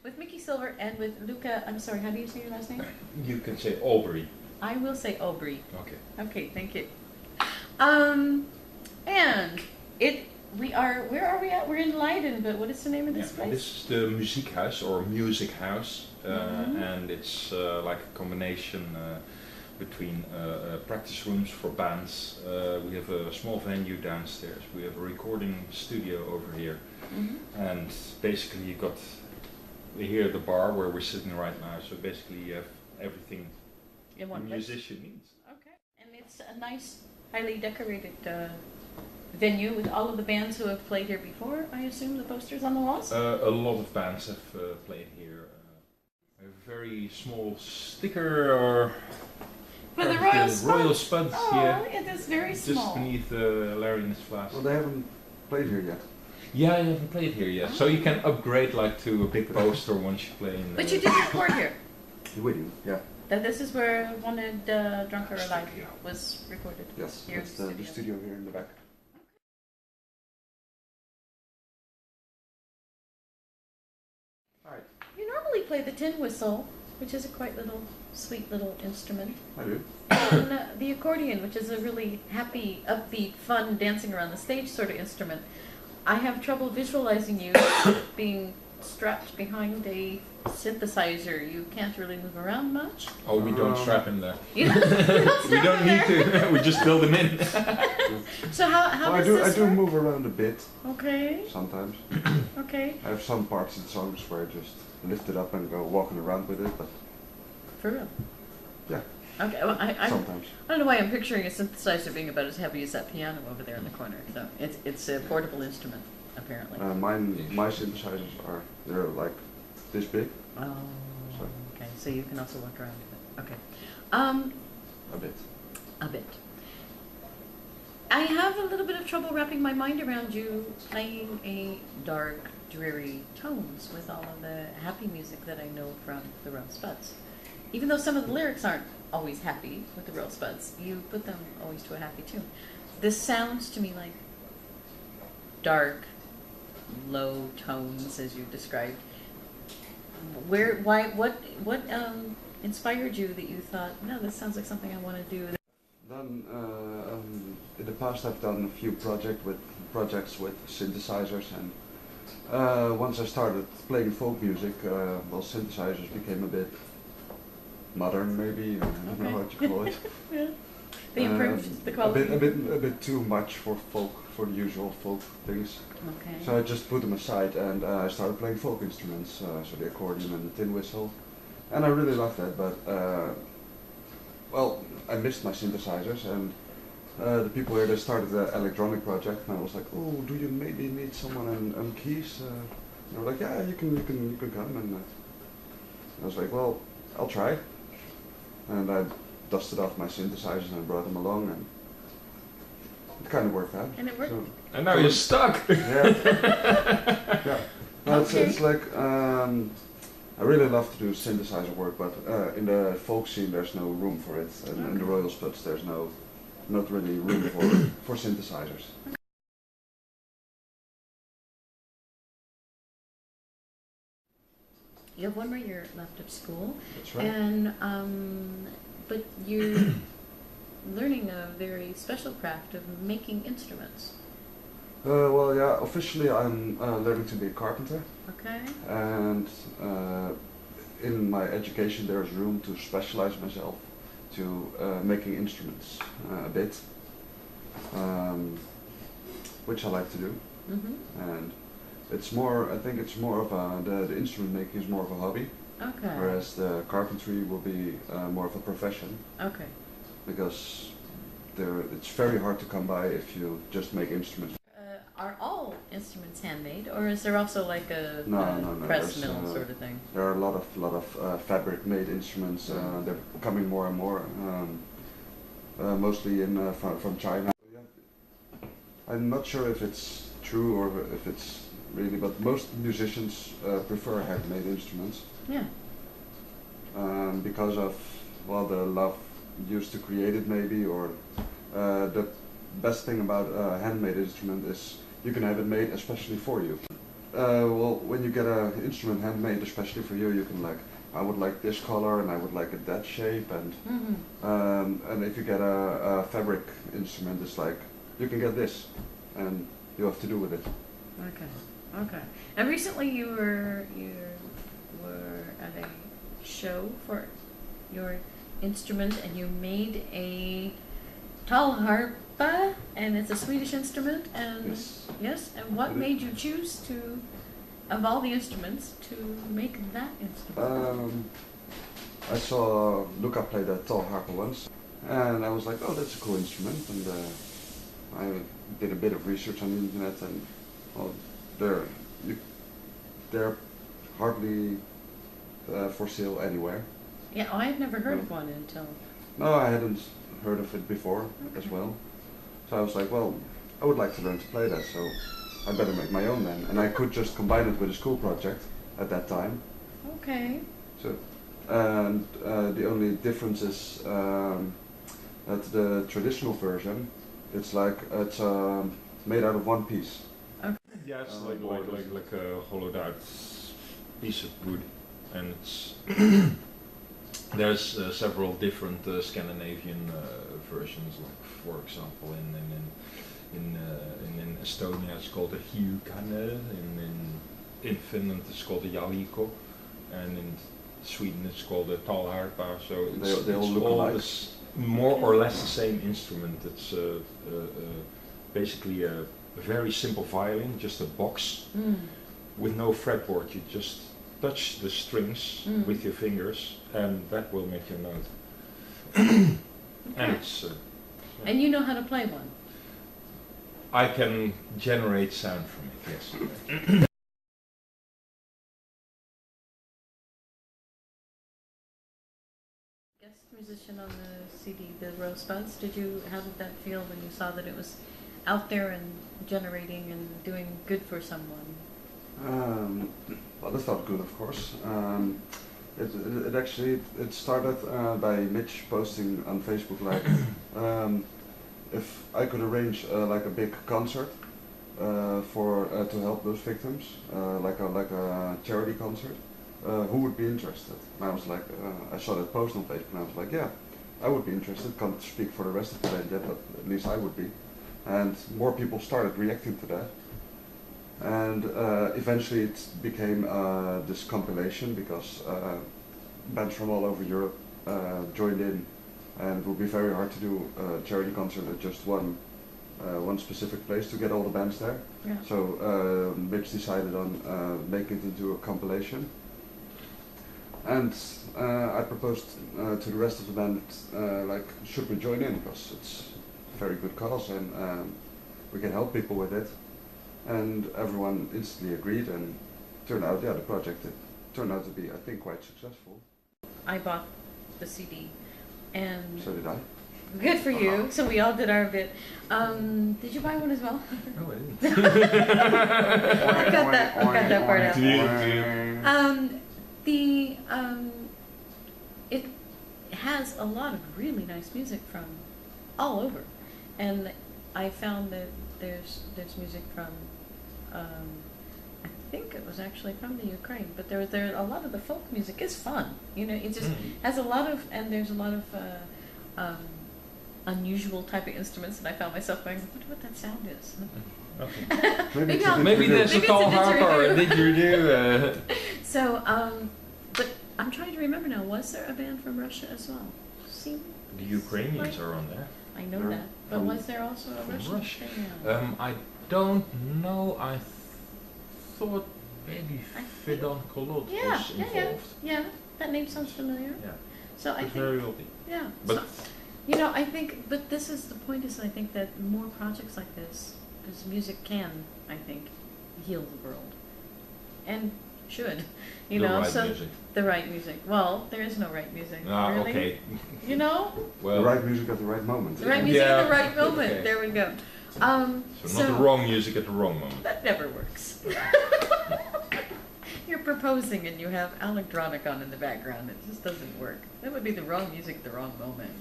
with Micky Silver and with Luca. I'm sorry, how do you say your last name? You can say Aubrey. I will say Aubrey. Okay. Okay, thank you. And where are we at? We're in Leiden, but what is the name of this place? This is the Muziekhuis or Music House, and it's like a combination between practice rooms for bands. We have a small venue downstairs. We have a recording studio over here, and basically you got here the bar where we're sitting right now. So basically you have everything in one a musician needs. Okay, and it's a nice, highly decorated venue with all of the bands who have played here before. I assume the posters on the walls. A lot of bands have played here. A very small sticker for the Royal Spuds. Royal Spuds, oh, yeah. It is very just small. Just beneath Larry and his flask. Well, they haven't played here yet. Yeah, you haven't played here yet. So you can upgrade like to a big poster once you play in. But you did record here. We do, yeah. That this is where Wanted Drunk or Alive was recorded. Yes, here it's the studio here in the back. Alright. You normally play the tin whistle, which is a quite little, sweet little instrument. I do. And the accordion, which is a really happy, upbeat, fun, dancing around the stage sort of instrument. I have trouble visualizing you being strapped behind a synthesizer. You can't really move around much. Oh, we don't strap him there. You don't We don't need to. We just build him in. So how does this I do work? move around a bit. Okay. Sometimes. Okay. I have some parts in songs where I just lift it up and go walking around with it, but For real? yeah. Okay. Well, Sometimes. I don't know why I'm picturing a synthesizer being about as heavy as that piano over there in the corner. So it's a portable instrument, apparently. My synthesizers they're like this big. Oh. So. Okay. So you can also walk around with it. Okay. A bit. A bit. I have a little bit of trouble wrapping my mind around you playing a dark, dreary tones with all of the happy music that I know from the Royal Spuds. Even though some of the lyrics aren't always happy with the Royal Spuds, you put them always to a happy tune. This sounds to me like dark, low tones, as you described. What inspired you that you thought, no, this sounds like something I want to do? Then in the past I've done a few projects with synthesizers, and once I started playing folk music, well, synthesizers became a bit modern, maybe. I don't know what you call it. Yeah. They improved the quality. A bit too much for folk, for the usual folk things. Okay. So I just put them aside, and I started playing folk instruments, so the accordion and the tin whistle, and I really loved that. But well, I missed my synthesizers, and the people here, they started the electronic project, and I was like, oh, do you maybe need someone on keys? And they were like, yeah, you can come, and I was like, well, I'll try. And I dusted off my synthesizers and I brought them along, and it kind of worked out. And it worked. So, And now you're stuck. yeah. Yeah. No, Okay. it's like I really love to do synthesizer work, but in the folk scene there's no room for it, and in the Royal Spuds there's not really room for synthesizers. You have 1 more year left of school, That's right. and but you're learning a very special craft of making instruments. Well, yeah, officially I'm learning to be a carpenter, Okay. and in my education there's room to specialize myself to making instruments a bit, which I like to do, and it's more. I think it's more of the instrument making is more of a hobby, Okay. whereas the carpentry will be more of a profession, Okay. because it's very hard to come by if you just make instruments. Are all instruments handmade, or is there also like a No, press there's, mill sort of thing? There are a lot of fabric-made instruments. They're coming more and more, mostly from China. I'm not sure if it's true or if it's really, but most musicians prefer handmade instruments. Yeah. Because of, well, the love used to create it, maybe, or the best thing about a handmade instrument is you can have it made especially for you. Well, when you get an instrument handmade, especially for you, you can like, I would like this color and I would like it that shape, and if you get a fabric instrument, it's like you can get this, and you have to do with it. Okay. And recently you were at a show for your instrument, and you made a talharpa, and it's a Swedish instrument. And Yes. yes. And what made you choose to, of all the instruments, to make that instrument? I saw Luca play the talharpa once, and I was like, oh, that's a cool instrument, and I did a bit of research on the internet, and well, they're hardly for sale anywhere. Yeah, oh, I've never heard of one until. No, I hadn't heard of it before as well. So I was like, well, I would like to learn to play that, so I better make my own then. And I could just combine it with a school project at that time. Okay. So, and the only difference is that the traditional version, it's like it's made out of one piece. Okay. Yeah, it's like a hollowed out piece of wood, and it's there's several different Scandinavian versions. Like for example, in Estonia it's called a hiukane, in Finland it's called a jaliko, and in Sweden it's called a talharpa. So They all look alike. More or less the same instrument. It's basically a very simple violin, just a box with no fretboard. You just touch the strings with your fingers, and that will make your note. And it's. And you know how to play one? I can generate sound from it. Yes. Guest musician on the CD, the Rosebuds. How did that feel when you saw that it was out there and generating and doing good for someone? Well, that felt good, of course. It actually started by Mitch posting on Facebook like, if I could arrange like a big concert for to help those victims, like a charity concert, who would be interested? And I was like, I saw that post on Facebook, and I was like, yeah, I would be interested. Can't speak for the rest of the band yet, but at least I would be. And more people started reacting to that. And eventually it became this compilation, because bands from all over Europe joined in, and it would be very hard to do a charity concert at just one specific place to get all the bands there. Yeah. So Mitch decided on making it into a compilation. And I proposed to the rest of the band, like, should we join in, because it's a very good cause, and we can help people with it. And everyone instantly agreed, and turned out, the project turned out to be, I think, quite successful. I bought the CD, and So did I. good for you. So we all did our bit. Did you buy one as well? No, I didn't. I got that part out. It has a lot of really nice music from all over, and I found that there's music from, I think it was actually from the Ukraine, but there a lot of the folk music is fun. You know, it just has a lot of, and there's a lot of unusual type of instruments, and I found myself going, I wonder what that sound is. Okay. Maybe there's a talharpa or a didgeridoo. So, but I'm trying to remember now. Was there a band from Russia as well? The Ukrainians are on there. I know that, but was there also a Russian band? I don't know. I thought maybe Fidan Kolod was involved. Yeah. That name sounds familiar. Yeah. So I think, very oldie. yeah. But So, you know, I think, but this is the point. Is I think that more projects like this, because music can, I think, heal the world, and should, you The know. right So music. the right music. Well, there is no right music. Ah, really. okay. You know, Well, The right music at the right moment. the right music at the right Yeah. moment. Okay. There we go. so not the wrong music at the wrong moment. That never works. You're proposing and you have electronic on in the background. It just doesn't work. That would be the wrong music at the wrong moment.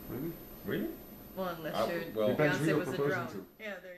Really? Really? Well, unless Well, your Depends who Beyonce you're was a proposing drum. to. Yeah, there you